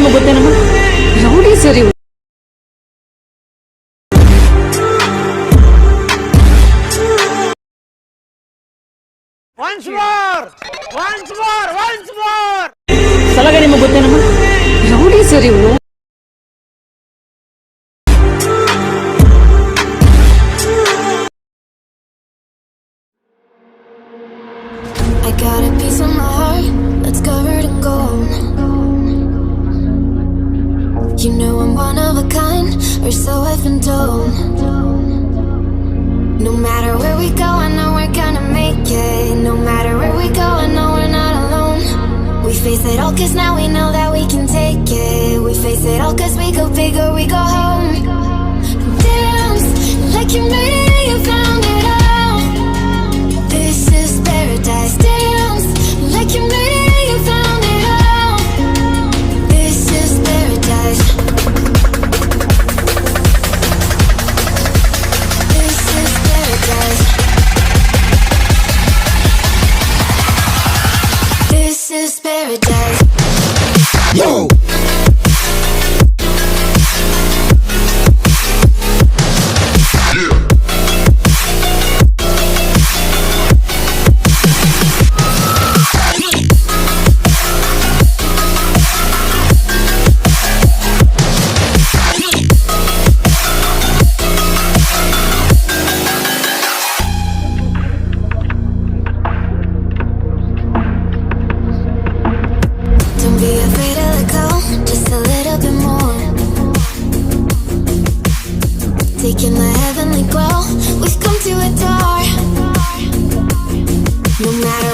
ನಿಮಗೆ ಗೊತ್ತೇನಮ್ಮ, ರೌಡಿ ಸರಿ. ಸಲಗ ನಿಮಗೆ ಗೊತ್ತೇನಮ್ಮ, ರೌಡಿ ಸರಿ ಇವನು. I got a piece of my heart that's covered in gold. You know I'm one of a kind, or so I've been told. No matter where we go, I know we're gonna make it. No matter where we go, I know we're not alone. We face it all cause now we know that we can take it. We face it all cause we go big or we go home. Dance like you made it and you found it all. This is paradise. Dance like you made it and you found it all. This is paradise. This is paradise. This is paradise. Yo! Don't be afraid to let go, just a little bit more. Taking the heavenly glow, we've come to adore. No matter